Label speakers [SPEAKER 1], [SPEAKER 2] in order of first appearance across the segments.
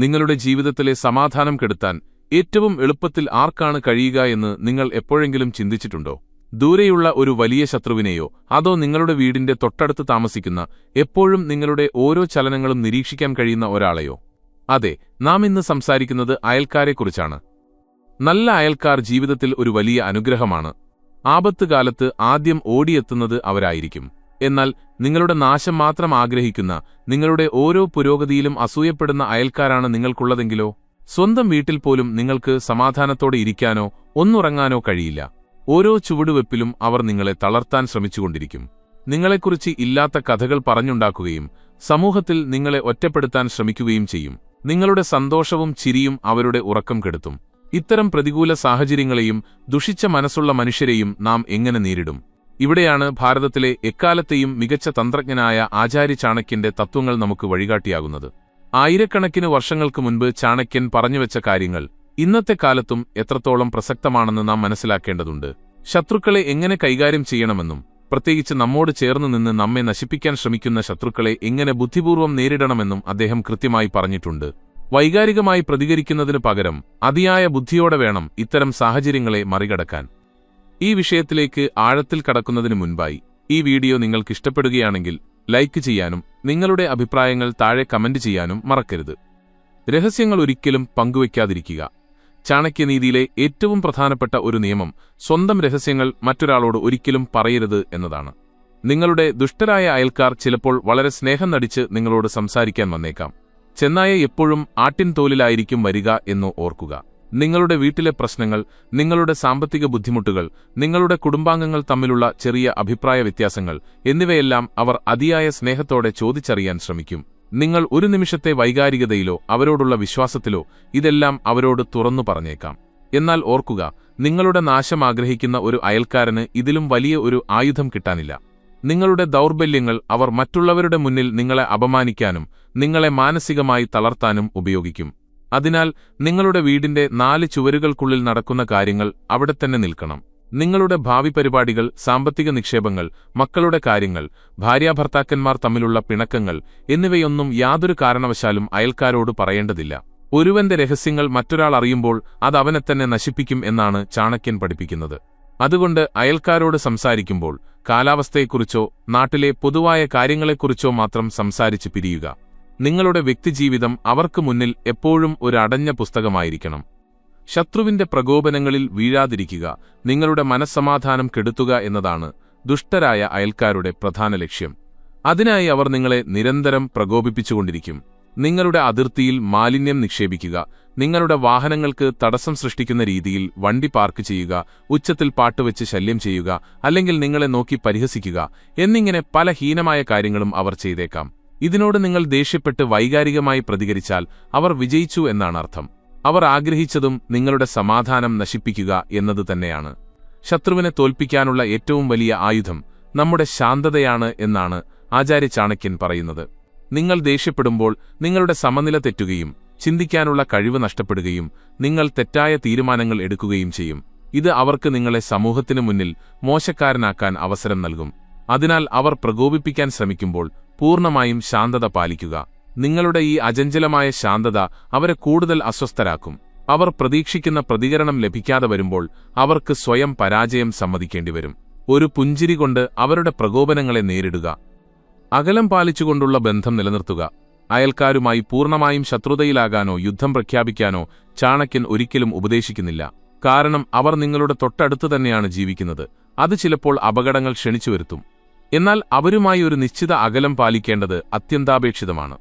[SPEAKER 1] നിങ്ങളുടെ ജീവിതത്തിലെ സമാധാനം കെടുത്താൻ ഏറ്റവും എളുപ്പത്തിൽ ആർക്കാണ് കഴിയുക എന്ന് നിങ്ങൾ എപ്പോഴെങ്കിലും ചിന്തിച്ചിട്ടുണ്ടോ? ദൂരെയുള്ള ഒരു വലിയ ശത്രുവിനെയോ അതോ നിങ്ങളുടെ വീടിന്റെ തൊട്ടടുത്ത് താമസിക്കുന്ന എപ്പോഴും നിങ്ങളുടെ ഓരോ ചലനങ്ങളും നിരീക്ഷിക്കാൻ കഴിയുന്ന ഒരാളെയോ? അതെ, നാം ഇന്ന് സംസാരിക്കുന്നത് അയൽക്കാരെക്കുറിച്ചാണ്. നല്ല അയൽക്കാർ ജീവിതത്തിൽ ഒരു വലിയ അനുഗ്രഹമാണ്. ആപത്തുകാലത്ത് ആദ്യം ഓടിയെത്തുന്നത് അവരായിരിക്കും. എന്നാൽ നിങ്ങളുടെ നാശം മാത്രം ആഗ്രഹിക്കുന്ന, നിങ്ങളുടെ ഓരോ പുരോഗതിയിലും അസൂയപ്പെടുന്ന അയൽക്കാരാണ് നിങ്ങൾക്കുള്ളതെങ്കിലോ? സ്വന്തം വീട്ടിൽ പോലും നിങ്ങൾക്ക് സമാധാനത്തോടെ ഇരിക്കാനോ ഒന്നുറങ്ങാനോ കഴിയില്ല. ഓരോ ചുവടുവെപ്പിലും അവർ നിങ്ങളെ തളർത്താൻ ശ്രമിച്ചുകൊണ്ടിരിക്കും. നിങ്ങളെക്കുറിച്ച് ഇല്ലാത്ത കഥകൾ പറഞ്ഞുണ്ടാക്കുകയും സമൂഹത്തിൽ നിങ്ങളെ ഒറ്റപ്പെടുത്താൻ ശ്രമിക്കുകയും ചെയ്യും. നിങ്ങളുടെ സന്തോഷവും ചിരിയും അവരുടെ ഉറക്കം കെടുത്തും. ഇത്തരം പ്രതികൂല സാഹചര്യങ്ങളെയും ദുഷിച്ച മനസ്സുള്ള മനുഷ്യരെയും നാം എങ്ങനെ നേരിടും? ഇവിടെയാണ് ഭാരതത്തിലെ എക്കാലത്തെയും മികച്ച തന്ത്രജ്ഞനായ ആചാര്യ ചാണക്യന്റെ തത്വങ്ങൾ നമുക്ക് വഴികാട്ടിയാകുന്നത്. ആയിരക്കണക്കിന് വർഷങ്ങൾക്ക് മുൻപ് ചാണക്യൻ പറഞ്ഞുവെച്ച കാര്യങ്ങൾ ഇന്നത്തെ കാലത്തും എത്രത്തോളം പ്രസക്തമാണെന്ന് നാം മനസ്സിലാക്കേണ്ടതുണ്ട്. ശത്രുക്കളെ എങ്ങനെ കൈകാര്യം ചെയ്യണമെന്നും പ്രത്യേകിച്ച് നമ്മോട് ചേർന്നു നിന്ന് നമ്മെ നശിപ്പിക്കാൻ ശ്രമിക്കുന്ന ശത്രുക്കളെ എങ്ങനെ ബുദ്ധിപൂർവ്വം നേരിടണമെന്നും അദ്ദേഹം കൃത്യമായി പറഞ്ഞിട്ടുണ്ട്. വൈകാരികമായി പ്രതികരിക്കുന്നതിനു പകരം അതിയായ ബുദ്ധിയോടെ വേണം ഇത്തരം സാഹചര്യങ്ങളെ മറികടക്കാൻ. ഈ വിഷയത്തിലേക്ക് ആഴത്തിൽ കടക്കുന്നതിനു മുൻപായി ഈ വീഡിയോ നിങ്ങൾക്കിഷ്ടപ്പെടുകയാണെങ്കിൽ ലൈക്ക് ചെയ്യാനും നിങ്ങളുടെ അഭിപ്രായങ്ങൾ താഴെ കമന്റ് ചെയ്യാനും മറക്കരുത്. രഹസ്യങ്ങൾ ഒരിക്കലും പങ്കുവയ്ക്കാതിരിക്കുക. ചാണക്യനീതിയിലെ ഏറ്റവും പ്രധാനപ്പെട്ട ഒരു നിയമം സ്വന്തം രഹസ്യങ്ങൾ മറ്റൊരാളോട് ഒരിക്കലും പറയരുത് എന്നതാണ്. നിങ്ങളുടെ ദുഷ്ടരായ അയൽക്കാർ ചിലപ്പോൾ വളരെ സ്നേഹം നടിച്ച് നിങ്ങളോട് സംസാരിക്കാൻ വന്നേക്കാം. ചെന്നായ എപ്പോഴും ആട്ടിൻ തോലിലായിരിക്കും വരിക എന്ന് ഓർക്കുക. നിങ്ങളുടെ വീട്ടിലെ പ്രശ്നങ്ങൾ, നിങ്ങളുടെ സാമ്പത്തിക ബുദ്ധിമുട്ടുകൾ, നിങ്ങളുടെ കുടുംബാംഗങ്ങൾ തമ്മിലുള്ള ചെറിയ അഭിപ്രായ വ്യത്യാസങ്ങൾ എന്നിവയെല്ലാം അവർ അതിയായ സ്നേഹത്തോടെ ചോദിച്ചറിയാൻ ശ്രമിക്കും. നിങ്ങൾ ഒരു നിമിഷത്തെ വൈകാരികതയിലോ അവരോടുള്ള വിശ്വാസത്തിലോ ഇതെല്ലാം അവരോട് തുറന്നു പറഞ്ഞേക്കാം. എന്നാൽ ഓർക്കുക, നിങ്ങളുടെ നാശം ആഗ്രഹിക്കുന്ന ഒരു അയൽക്കാരന് ഇതിലും വലിയ ഒരു ആയുധം കിട്ടാനില്ല. നിങ്ങളുടെ ദൗർബല്യങ്ങൾ അവർ മറ്റുള്ളവരുടെ മുന്നിൽ നിങ്ങളെ അപമാനിക്കാനും നിങ്ങളെ മാനസികമായി തളർത്താനും ഉപയോഗിക്കും. അതിനാൽ നിങ്ങളുടെ വീടിന്റെ 4 ചുവരുകൾക്കുള്ളിൽ നടക്കുന്ന കാര്യങ്ങൾ അവിടെ തന്നെ നിൽക്കണം. നിങ്ങളുടെ ഭാവി പരിപാടികൾ, സാമ്പത്തിക നിക്ഷേപങ്ങൾ, മക്കളുടെ കാര്യങ്ങൾ, ഭാര്യാഭർത്താക്കന്മാർ തമ്മിലുള്ള പിണക്കങ്ങൾ എന്നിവയൊന്നും യാതൊരു കാരണവശാലും അയൽക്കാരോട് പറയേണ്ടതില്ല. ഒരുവന്റെ രഹസ്യങ്ങൾ മറ്റൊരാൾ അറിയുമ്പോൾ അത് അവനെ തന്നെ നശിപ്പിക്കും എന്നാണ് ചാണക്യൻ പഠിപ്പിക്കുന്നത്. അതുകൊണ്ട് അയൽക്കാരോട് സംസാരിക്കുമ്പോൾ കാലാവസ്ഥയെക്കുറിച്ചോ നാട്ടിലെ പൊതുവായ കാര്യങ്ങളെക്കുറിച്ചോ മാത്രം സംസാരിച്ച് പിരിയുക. നിങ്ങളുടെ വ്യക്തിജീവിതം അവർക്ക് മുന്നിൽ എപ്പോഴും ഒരു അടഞ്ഞ പുസ്തകമായിരിക്കണം. ശത്രുവിന്റെ പ്രകോപനങ്ങളിൽ വീഴാതിരിക്കുക, നിങ്ങളുടെ മനസ്സമാധാനം കെടുത്തുക എന്നതാണ് ദുഷ്ടരായ അയൽക്കാരുടെ പ്രധാന ലക്ഷ്യം. അതിനായി അവർ നിങ്ങളെ നിരന്തരം പ്രകോപിപ്പിച്ചുകൊണ്ടിരിക്കും. നിങ്ങളുടെ അതിർത്തിയിൽ മാലിന്യം നിക്ഷേപിക്കുക, നിങ്ങളുടെ വാഹനങ്ങൾക്ക് തടസ്സം സൃഷ്ടിക്കുന്ന രീതിയിൽ വണ്ടി പാർക്ക് ചെയ്യുക, ഉച്ചത്തിൽ പാട്ടുവെച്ച് ശല്യം ചെയ്യുക, അല്ലെങ്കിൽ നിങ്ങളെ നോക്കി പരിഹസിക്കുക എന്നിങ്ങനെ പല ഹീനമായ കാര്യങ്ങളും അവർ ചെയ്തേക്കാം. ഇതിനോട് നിങ്ങൾ ദേഷ്യപ്പെട്ട് വൈകാരികമായി പ്രതികരിച്ചാൽ അവർ വിജയിച്ചു എന്നാണ് അർത്ഥം. അവർ ആഗ്രഹിച്ചതും നിങ്ങളുടെ സമാധാനം നശിപ്പിക്കുക എന്നത് തന്നെയാണ്. ശത്രുവിനെ തോൽപ്പിക്കാനുള്ള ഏറ്റവും വലിയ ആയുധം നമ്മുടെ ശാന്തതയാണ് എന്നാണ് ആചാര്യ ചാണക്യൻ പറയുന്നത്. നിങ്ങൾ ദേഷ്യപ്പെടുമ്പോൾ നിങ്ങളുടെ സമനില തെറ്റുകയും ചിന്തിക്കാനുള്ള കഴിവ് നഷ്ടപ്പെടുകയും നിങ്ങൾ തെറ്റായ തീരുമാനങ്ങൾ എടുക്കുകയും ചെയ്യും. ഇത് അവർക്ക് നിങ്ങളെ സമൂഹത്തിനു മുന്നിൽ മോശക്കാരനാക്കാൻ അവസരം നൽകും. അതിനാൽ അവർ പ്രകോപിപ്പിക്കാൻ ശ്രമിക്കുമ്പോൾ പൂർണ്ണമായും ശാന്തത പാലിക്കുക. നിങ്ങളുടെ ഈ അചഞ്ചലമായ ശാന്തത അവരെ കൂടുതൽ അസ്വസ്ഥരാക്കും. അവർ പ്രതീക്ഷിക്കുന്ന പ്രതികരണം ലഭിക്കാതെ വരുമ്പോൾ അവർക്ക് സ്വയം പരാജയം സമ്മതിക്കേണ്ടിവരും. ഒരു പുഞ്ചിരി കൊണ്ട് അവരുടെ പ്രകോപനങ്ങളെ നേരിടുക. അകലം പാലിച്ചുകൊണ്ടുള്ള ബന്ധം നിലനിർത്തുക. അയൽക്കാരുമായി പൂർണ്ണമായും ശത്രുതയിലാകാനോ യുദ്ധം പ്രഖ്യാപിക്കാനോ ചാണക്യൻ ഒരിക്കലും ഉപദേശിക്കുന്നില്ല. കാരണം അവർ നിങ്ങളുടെ തൊട്ടടുത്ത് തന്നെയാണ് ജീവിക്കുന്നത്. അത് ചിലപ്പോൾ അപകടങ്ങൾ ക്ഷണിച്ചുവരുത്തും. എന്നാൽ അവരുമായി ഒരു നിശ്ചിത അകലം പാലിക്കേണ്ടത് അത്യന്താപേക്ഷിതമാണ്.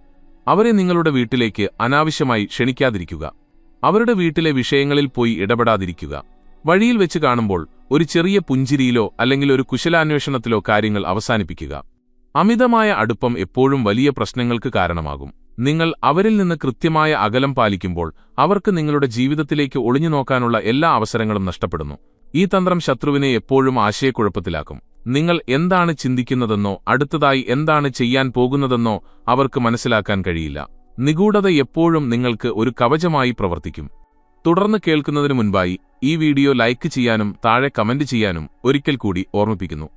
[SPEAKER 1] അവരെ നിങ്ങളുടെ വീട്ടിലേക്ക് അനാവശ്യമായി ക്ഷണിക്കാതിരിക്കുക. അവരുടെ വീട്ടിലെ വിഷയങ്ങളിൽ പോയി ഇടപെടാതിരിക്കുക. വഴിയിൽ വെച്ച് കാണുമ്പോൾ ഒരു ചെറിയ പുഞ്ചിരിയിലോ അല്ലെങ്കിൽ ഒരു കുശലാന്വേഷണത്തിലോ കാര്യങ്ങൾ അവസാനിപ്പിക്കുക. അമിതമായ അടുപ്പം എപ്പോഴും വലിയ പ്രശ്നങ്ങൾക്ക് കാരണമാകും. നിങ്ങൾ അവരിൽ നിന്ന് കൃത്യമായ അകലം പാലിക്കുമ്പോൾ അവർക്ക് നിങ്ങളുടെ ജീവിതത്തിലേക്ക് ഒളിഞ്ഞു നോക്കാനുള്ള എല്ലാ അവസരങ്ങളും നഷ്ടപ്പെടുന്നു. ഈ തന്ത്രം ശത്രുവിനെ എപ്പോഴും ആശയക്കുഴപ്പത്തിലാക്കും. നിങ്ങൾ എന്താണ് ചിന്തിക്കുന്നതെന്നോ അടുത്തതായി എന്താണ് ചെയ്യാൻ പോകുന്നതെന്നോ അവർക്ക് മനസ്സിലാക്കാൻ കഴിയില്ല. നിഗൂഢത എപ്പോഴും നിങ്ങൾക്ക് ഒരു കവചമായി പ്രവർത്തിക്കും. തുടർന്ന് കേൾക്കുന്നതിനു മുൻപായി ഈ വീഡിയോ ലൈക്ക് ചെയ്യാനും താഴെ കമന്റ് ചെയ്യാനും ഒരിക്കൽ കൂടി ഓർമ്മിപ്പിക്കുന്നു.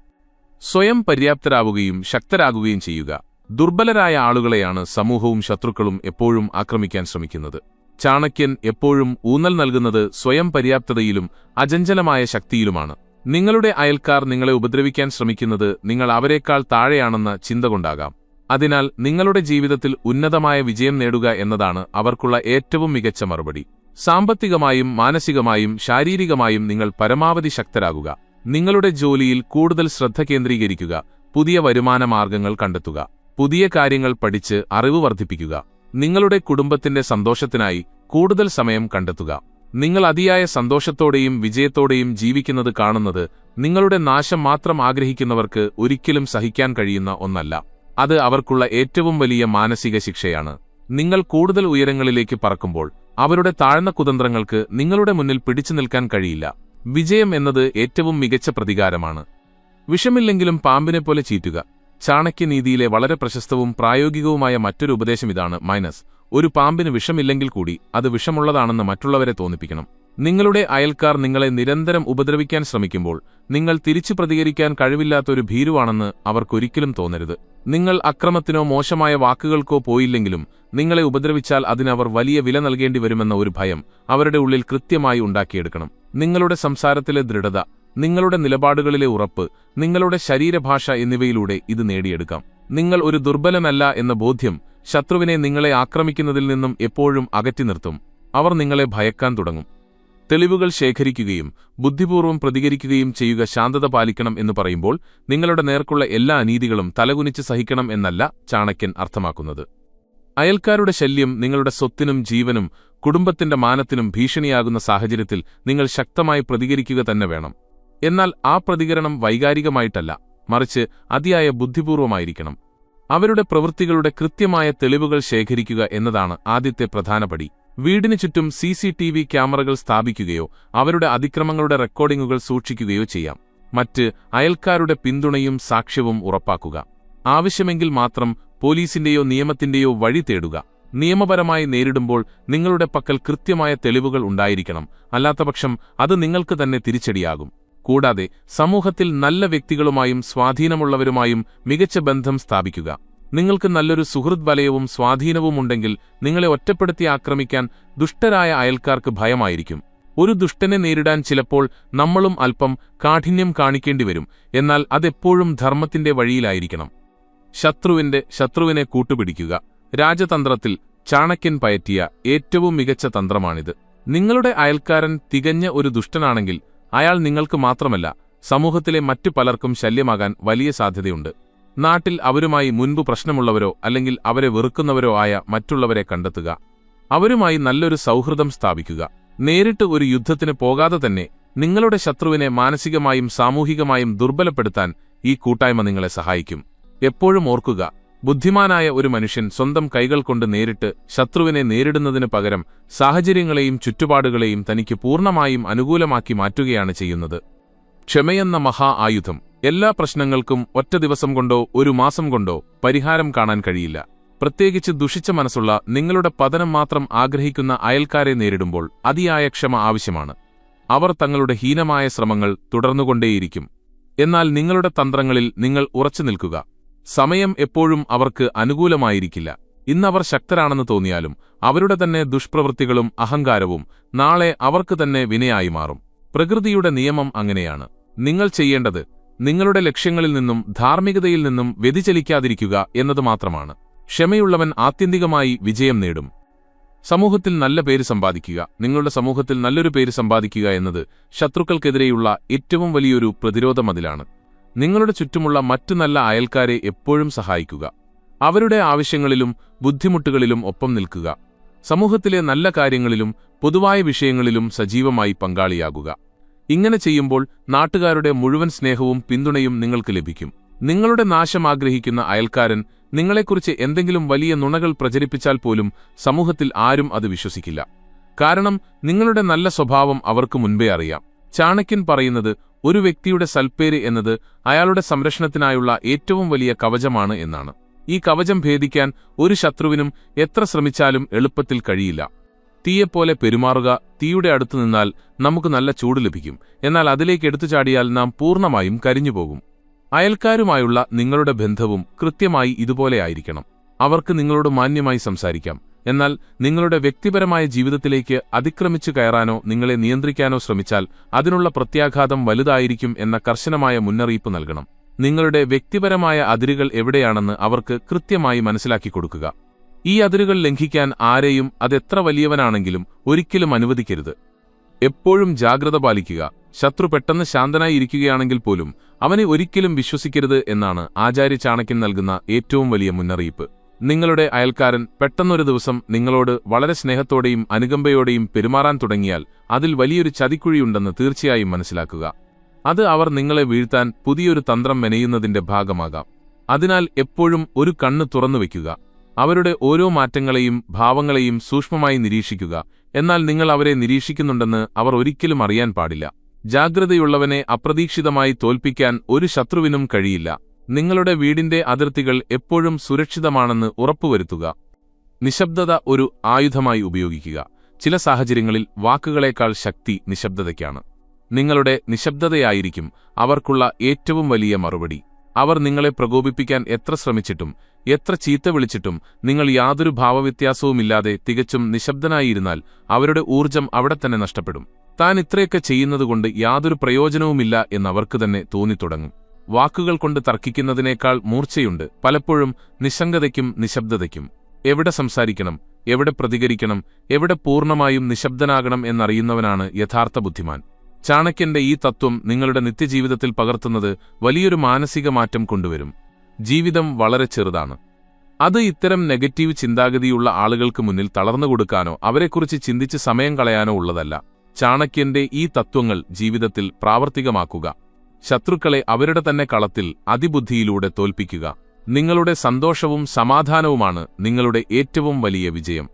[SPEAKER 1] സ്വയം പര്യാപ്തരാവുകയും ശക്തരാകുകയും ചെയ്യുക. ദുർബലരായ ആളുകളെയാണ് സമൂഹവും ശത്രുക്കളും എപ്പോഴും ആക്രമിക്കാൻ ശ്രമിക്കുന്നത്. ചാണക്യൻ എപ്പോഴും ഊന്നൽ നൽകുന്നത് സ്വയം പര്യാപ്തതയിലും അചഞ്ചലമായ ശക്തിയിലുമാണ്. നിങ്ങളുടെ അയൽക്കാർ നിങ്ങളെ ഉപദ്രവിക്കാൻ ശ്രമിക്കുന്നത് നിങ്ങൾ അവരെക്കാൾ താഴെയാണെന്ന ചിന്ത കൊണ്ടാകാം. അതിനാൽ നിങ്ങളുടെ ജീവിതത്തിൽ ഉന്നതമായ വിജയം നേടുക എന്നതാണ് അവർക്കുള്ള ഏറ്റവും മികച്ച മറുപടി. സാമ്പത്തികമായും മാനസികമായും ശാരീരികമായും നിങ്ങൾ പരമാവധി ശക്തരാകുക. നിങ്ങളുടെ ജോലിയിൽ കൂടുതൽ ശ്രദ്ധ കേന്ദ്രീകരിക്കുക. പുതിയ വരുമാന മാർഗങ്ങൾ കണ്ടെത്തുക. പുതിയ കാര്യങ്ങൾ പഠിച്ച് അറിവ് വർദ്ധിപ്പിക്കുക. നിങ്ങളുടെ കുടുംബത്തിന്റെ സന്തോഷത്തിനായി കൂടുതൽ സമയം കണ്ടെത്തുക. നിങ്ങൾ അതിയായ സന്തോഷത്തോടെയും വിജയത്തോടെയും ജീവിക്കുന്നത് കാണുന്നത് നിങ്ങളുടെ നാശം മാത്രം ആഗ്രഹിക്കുന്നവർക്ക് ഒരിക്കലും സഹിക്കാൻ കഴിയുന്ന ഒന്നല്ല. അത് അവർക്കുള്ള ഏറ്റവും വലിയ മാനസിക ശിക്ഷയാണ്. നിങ്ങൾ കൂടുതൽ ഉയരങ്ങളിലേക്ക് പറക്കുമ്പോൾ അവരുടെ താഴ്ന്ന കുതന്ത്രങ്ങൾക്ക് നിങ്ങളുടെ മുന്നിൽ പിടിച്ചു നിൽക്കാൻ കഴിയില്ല. വിജയം എന്നത് ഏറ്റവും മികച്ച പ്രതികാരമാണ്. വിഷമില്ലെങ്കിലും പാമ്പിനെപ്പോലെ ചീറ്റുക. ചാണക്യനീതിയിലെ വളരെ പ്രശസ്തവും പ്രായോഗികവുമായ മറ്റൊരു ഉപദേശം ഇതാണ്: ഒരു പാമ്പിന് വിഷമില്ലെങ്കിൽ കൂടി അത് വിഷമുള്ളതാണെന്ന് മറ്റുള്ളവരെ തോന്നിപ്പിക്കണം. നിങ്ങളുടെ അയൽക്കാർ നിങ്ങളെ നിരന്തരം ഉപദ്രവിക്കാൻ ശ്രമിക്കുമ്പോൾ നിങ്ങൾ തിരിച്ചു പ്രതികരിക്കാൻ കഴിവില്ലാത്തൊരു ഭീരുവാണെന്ന് അവർക്കൊരിക്കലും തോന്നരുത്. നിങ്ങൾ അക്രമത്തിനോ മോശമായ വാക്കുകൾക്കോ പോയില്ലെങ്കിലും നിങ്ങളെ ഉപദ്രവിച്ചാൽ അതിനവർ വലിയ വില നൽകേണ്ടി വരുമെന്ന ഒരു ഭയം അവരുടെ ഉള്ളിൽ കൃത്യമായി ഉണ്ടാക്കിയെടുക്കണം. നിങ്ങളുടെ സംസാരത്തിലെ ദൃഢത, നിങ്ങളുടെ നിലപാടുകളിലെ ഉറപ്പ്, നിങ്ങളുടെ ശരീരഭാഷ എന്നിവയിലൂടെ ഇത് നേടിയെടുക്കാം. നിങ്ങൾ ഒരു ദുർബലനല്ല എന്ന ബോധ്യം ശത്രുവിനെ നിങ്ങളെ ആക്രമിക്കുന്നതിൽ നിന്നും എപ്പോഴും അകറ്റി നിർത്തും. അവർ നിങ്ങളെ ഭയക്കാൻ തുടങ്ങും. തെളിവുകൾ ശേഖരിക്കുകയും ബുദ്ധിപൂർവ്വം പ്രതികരിക്കുകയും ചെയ്യുക. ശാന്തത പാലിക്കണം എന്ന് പറയുമ്പോൾ നിങ്ങളുടെ നേർക്കുള്ള എല്ലാ അനീതികളും തലകുനിച്ച് സഹിക്കണം എന്നല്ല ചാണക്യൻ അർത്ഥമാക്കുന്നത്. അയൽക്കാരുടെ ശല്യം നിങ്ങളുടെ സ്വത്തിനും ജീവനും കുടുംബത്തിന്റെ മാനത്തിനും ഭീഷണിയാകുന്ന സാഹചര്യത്തിൽ നിങ്ങൾ ശക്തമായി പ്രതികരിക്കുക തന്നെ വേണം. എന്നാൽ ആ പ്രതികരണം വൈകാരികമായിട്ടല്ല, മറിച്ച് അതിയായ ബുദ്ധിപൂർവമായിരിക്കണം. അവരുടെ പ്രവൃത്തികളുടെ കൃത്യമായ തെളിവുകൾ ശേഖരിക്കുക എന്നതാണ് ആദ്യത്തെ പ്രധാന പടി. വീടിനു ചുറ്റും CCTV ക്യാമറകൾ സ്ഥാപിക്കുകയോ അവരുടെ അതിക്രമങ്ങളുടെ റെക്കോർഡിംഗുകൾ സൂക്ഷിക്കുകയോ ചെയ്യാം. മറ്റ് അയൽക്കാരുടെ പിന്തുണയും സാക്ഷ്യവും ഉറപ്പാക്കുക. ആവശ്യമെങ്കിൽ മാത്രം പോലീസിന്റെയോ നിയമത്തിന്റെയോ വഴി തേടുക. നിയമപരമായി നേരിടുമ്പോൾ നിങ്ങളുടെ പക്കൽ കൃത്യമായ തെളിവുകൾ ഉണ്ടായിരിക്കണം. അല്ലാത്തപക്ഷം അത് നിങ്ങൾക്ക് തന്നെ തിരിച്ചടിയാകും. കൂടാതെ സമൂഹത്തിൽ നല്ല വ്യക്തികളുമായും സ്വാധീനമുള്ളവരുമായും മികച്ച ബന്ധം സ്ഥാപിക്കുക. നിങ്ങൾക്ക് നല്ലൊരു സുഹൃത് വലയവും സ്വാധീനവുമുണ്ടെങ്കിൽ നിങ്ങളെ ഒറ്റപ്പെടുത്തി ആക്രമിക്കാൻ ദുഷ്ടരായ അയൽക്കാർക്ക് ഭയമായിരിക്കും. ഒരു ദുഷ്ടനെ നേരിടാൻ ചിലപ്പോൾ നമ്മളും അല്പം കാഠിന്യം കാണിക്കേണ്ടിവരും. എന്നാൽ അതെപ്പോഴും ധർമ്മത്തിന്റെ വഴിയിലായിരിക്കണം. ശത്രുവിനെ കൂട്ടുപിടിക്കുക. രാജതന്ത്രത്തിൽ ചാണക്യൻ പയറ്റിയ ഏറ്റവും മികച്ച തന്ത്രമാണിത്. നിങ്ങളുടെ അയൽക്കാരൻ തികഞ്ഞ ഒരു ദുഷ്ടനാണെങ്കിൽ അയാൾ നിങ്ങൾക്ക് മാത്രമല്ല, സമൂഹത്തിലെ മറ്റു പലർക്കും ശല്യമാകാൻ വലിയ സാധ്യതയുണ്ട്. നാട്ടിൽ അവരുമായി മുൻപ് പ്രശ്നമുള്ളവരോ അല്ലെങ്കിൽ അവരെ വെറുക്കുന്നവരോ ആയ മറ്റുള്ളവരെ കണ്ടെത്തുക. അവരുമായി നല്ലൊരു സൗഹൃദം സ്ഥാപിക്കുക. നേരിട്ട് ഒരു യുദ്ധത്തിന് പോകാതെ തന്നെ നിങ്ങളുടെ ശത്രുവിനെ മാനസികമായും സാമൂഹികമായും ദുർബലപ്പെടുത്താൻ ഈ കൂട്ടായ്മ നിങ്ങളെ സഹായിക്കും. എപ്പോഴും ഓർക്കുക, ബുദ്ധിമാനായ ഒരു മനുഷ്യൻ സ്വന്തം കൈകൾ കൊണ്ട് നേരിട്ട് ശത്രുവിനെ നേരിടുന്നതിനു പകരം സാഹചര്യങ്ങളെയും ചുറ്റുപാടുകളെയും തനിക്ക് പൂർണ്ണമായും അനുകൂലമാക്കി മാറ്റുകയാണ് ചെയ്യുന്നത്. ക്ഷമയെന്ന മഹാ ആയുധം. എല്ലാ പ്രശ്നങ്ങൾക്കും ഒറ്റ ദിവസം കൊണ്ടോ ഒരു മാസം കൊണ്ടോ പരിഹാരം കാണാൻ കഴിയില്ല. പ്രത്യേകിച്ച് ദുഷിച്ച മനസ്സുള്ള നിങ്ങളുടെ പതനം മാത്രം ആഗ്രഹിക്കുന്ന അയൽക്കാരെ നേരിടുമ്പോൾ അതിയായ ക്ഷമ ആവശ്യമാണ്. അവർ തങ്ങളുടെ ഹീനമായ ശ്രമങ്ങൾ തുടർന്നുകൊണ്ടേയിരിക്കും. എന്നാൽ നിങ്ങളുടെ തന്ത്രങ്ങളിൽ നിങ്ങൾ ഉറച്ചു നിൽക്കുക. സമയം എപ്പോഴും അവർക്ക് അനുകൂലമായിരിക്കില്ല. ഇന്നവർ ശക്തരാണെന്ന് തോന്നിയാലും അവരുടെ തന്നെ ദുഷ്പ്രവൃത്തികളും അഹങ്കാരവും നാളെ അവർക്ക് തന്നെ വിനയായി മാറും. പ്രകൃതിയുടെ നിയമം അങ്ങനെയാണ്. നിങ്ങൾ ചെയ്യേണ്ടത് നിങ്ങളുടെ ലക്ഷ്യങ്ങളിൽ നിന്നും ധാർമ്മികതയിൽ നിന്നും വ്യതിചലിക്കാതിരിക്കുക എന്നത് മാത്രമാണ്. ക്ഷമയുള്ളവൻ ആത്യന്തികമായി വിജയം നേടും. സമൂഹത്തിൽ നല്ല പേര് സമ്പാദിക്കുക. നിങ്ങളുടെ സമൂഹത്തിൽ നല്ലൊരു പേര് സമ്പാദിക്കുക എന്നത് ശത്രുക്കൾക്കെതിരെയുള്ള ഏറ്റവും വലിയൊരു പ്രതിരോധ മതിലാണ്. നിങ്ങളുടെ ചുറ്റുമുള്ള മറ്റു നല്ല അയൽക്കാരെ എപ്പോഴും സഹായിക്കുക. അവരുടെ ആവശ്യങ്ങളിലും ബുദ്ധിമുട്ടുകളിലും ഒപ്പം നിൽക്കുക. സമൂഹത്തിലെ നല്ല കാര്യങ്ങളിലും പൊതുവായ വിഷയങ്ങളിലും സജീവമായി പങ്കാളിയാകുക. ഇങ്ങനെ ചെയ്യുമ്പോൾ നാട്ടുകാരുടെ മുഴുവൻ സ്നേഹവും പിന്തുണയും നിങ്ങൾക്ക് ലഭിക്കും. നിങ്ങളുടെ നാശം ആഗ്രഹിക്കുന്ന അയൽക്കാരൻ നിങ്ങളെക്കുറിച്ച് എന്തെങ്കിലും വലിയ നുണകൾ പ്രചരിപ്പിച്ചാൽ പോലും സമൂഹത്തിൽ ആരും അത് വിശ്വസിക്കില്ല. കാരണം നിങ്ങളുടെ നല്ല സ്വഭാവം അവർക്ക് മുൻപേ അറിയാം. ചാണക്യൻ പറയുന്നത് ഒരു വ്യക്തിയുടെ സൽപ്പേര് എന്നത് അയാളുടെ സംരക്ഷണത്തിനായുള്ള ഏറ്റവും വലിയ കവചമാണ് എന്നാണ്. ഈ കവചം ഭേദിക്കാൻ ഒരു ശത്രുവിനും എത്ര ശ്രമിച്ചാലും എളുപ്പത്തിൽ കഴിയില്ല. തീയെപ്പോലെ പെരുമാറുക. തീയുടെ അടുത്തു നിന്നാൽ നമുക്ക് നല്ല ചൂട് ലഭിക്കും. എന്നാൽ അതിലേക്ക് എടുത്തുചാടിയാൽ നാം പൂർണ്ണമായും കരിഞ്ഞുപോകും. അയൽക്കാരുമായുള്ള നിങ്ങളുടെ ബന്ധവും കൃത്യമായി ഇതുപോലെയായിരിക്കണം. അവർക്ക് നിങ്ങളോട് മാന്യമായി സംസാരിക്കാം, എന്നാൽ നിങ്ങളുടെ വ്യക്തിപരമായ ജീവിതത്തിലേക്ക് അതിക്രമിച്ചു കയറാനോ നിങ്ങളെ നിയന്ത്രിക്കാനോ ശ്രമിച്ചാൽ അതിനുള്ള പ്രത്യാഘാതം വലുതായിരിക്കും എന്ന കർശനമായ മുന്നറിയിപ്പ് നൽകണം. നിങ്ങളുടെ വ്യക്തിപരമായ അതിരുകൾ എവിടെയാണെന്ന് അവർക്ക് കൃത്യമായി മനസ്സിലാക്കി കൊടുക്കുക. ഈ അതിരുകൾ ലംഘിക്കാൻ ആരെയും അതെത്ര വലിയവനാണെങ്കിലും ഒരിക്കലും അനുവദിക്കരുത്. എപ്പോഴും ജാഗ്രത പാലിക്കുക. ശത്രു പെട്ടെന്ന് ശാന്തനായി ഇരിക്കുകയാണെങ്കിൽ പോലും അവനെ ഒരിക്കലും വിശ്വസിക്കരുത് എന്നാണ് ആചാര്യ ചാണക്യൻ നൽകുന്ന ഏറ്റവും വലിയ മുന്നറിയിപ്പ്. നിങ്ങളുടെ അയൽക്കാരൻ പെട്ടെന്നൊരു ദിവസം നിങ്ങളോട് വളരെ സ്നേഹത്തോടെയും അനുകമ്പയോടെയും പെരുമാറാൻ തുടങ്ങിയാൽ അതിൽ വലിയൊരു ചതിക്കുഴിയുണ്ടെന്ന് തീർച്ചയായും മനസ്സിലാക്കുക. അത് അവർ നിങ്ങളെ വീഴ്ത്താൻ പുതിയൊരു തന്ത്രം മെനയുന്നതിന്റെ ഭാഗമാകാം. അതിനാൽ എപ്പോഴും ഒരു കണ്ണ് തുറന്നുവെക്കുക. അവരുടെ ഓരോ മാറ്റങ്ങളെയും ഭാവങ്ങളെയും സൂക്ഷ്മമായി നിരീക്ഷിക്കുക. എന്നാൽ നിങ്ങൾ അവരെ നിരീക്ഷിക്കുന്നുണ്ടെന്ന് അവർ ഒരിക്കലും അറിയാൻ പാടില്ല. ജാഗ്രതയുള്ളവനെ അപ്രതീക്ഷിതമായി തോൽപ്പിക്കാൻ ഒരു ശത്രുവിനും കഴിയില്ല. നിങ്ങളുടെ വീടിന്റെ അതിർത്തികൾ എപ്പോഴും സുരക്ഷിതമാണെന്ന് ഉറപ്പുവരുത്തുക. നിശബ്ദത ഒരു ആയുധമായി ഉപയോഗിക്കുക. ചില സാഹചര്യങ്ങളിൽ വാക്കുകളേക്കാൾ ശക്തി നിശബ്ദതയ്ക്കാണ്. നിങ്ങളുടെ നിശബ്ദതയായിരിക്കും അവർക്കുള്ള ഏറ്റവും വലിയ മറുപടി. അവർ നിങ്ങളെ പ്രകോപിപ്പിക്കാൻ എത്ര ശ്രമിച്ചിട്ടും എത്ര ചീത്ത വിളിച്ചിട്ടും നിങ്ങൾ യാതൊരു ഭാവവ്യത്യാസവുമില്ലാതെ തികച്ചും നിശബ്ദനായിരുന്നാൽ അവരുടെ ഊർജ്ജം അവിടെ തന്നെ നഷ്ടപ്പെടും. താൻ ഇത്രയൊക്കെ ചെയ്യുന്നതുകൊണ്ട് യാതൊരു പ്രയോജനവുമില്ല എന്നവർക്ക് തന്നെ തോന്നിത്തുടങ്ങും. വാക്കുകൾ കൊണ്ട് തർക്കിക്കുന്നതിനേക്കാൾ മൂർച്ചയുണ്ട് പലപ്പോഴും നിസ്സംഗതയ്ക്കും നിശബ്ദതയ്ക്കും. എവിടെ സംസാരിക്കണം, എവിടെ പ്രതികരിക്കണം, എവിടെ പൂർണ്ണമായും നിശബ്ദനാകണം എന്നറിയുന്നവനാണ് യഥാർത്ഥ ബുദ്ധിമാൻ. ചാണക്യന്റെ ഈ തത്വം നിങ്ങളുടെ നിത്യജീവിതത്തിൽ പകർത്തുന്നത് വലിയൊരു മാനസിക മാറ്റം കൊണ്ടുവരും. ജീവിതം വളരെ ചെറുതാണ്. അത് ഇത്തരം നെഗറ്റീവ് ചിന്താഗതിയുള്ള ആളുകൾക്ക് മുന്നിൽ തളർന്നുകൊടുക്കാനോ അവരെക്കുറിച്ച് ചിന്തിച്ച് സമയം കളയാനോ ഉള്ളതല്ല. ചാണക്യന്റെ ഈ തത്വങ്ങൾ ജീവിതത്തിൽ പ്രാവർത്തികമാക്കുക. ശത്രുക്കളെ അവരുടെ തന്നെ കളത്തിൽ അതിബുദ്ധിയിലൂടെ തോൽപ്പിക്കുക. നിങ്ങളുടെ സന്തോഷവും സമാധാനവുമാണ് നിങ്ങളുടെ ഏറ്റവും വലിയ വിജയം.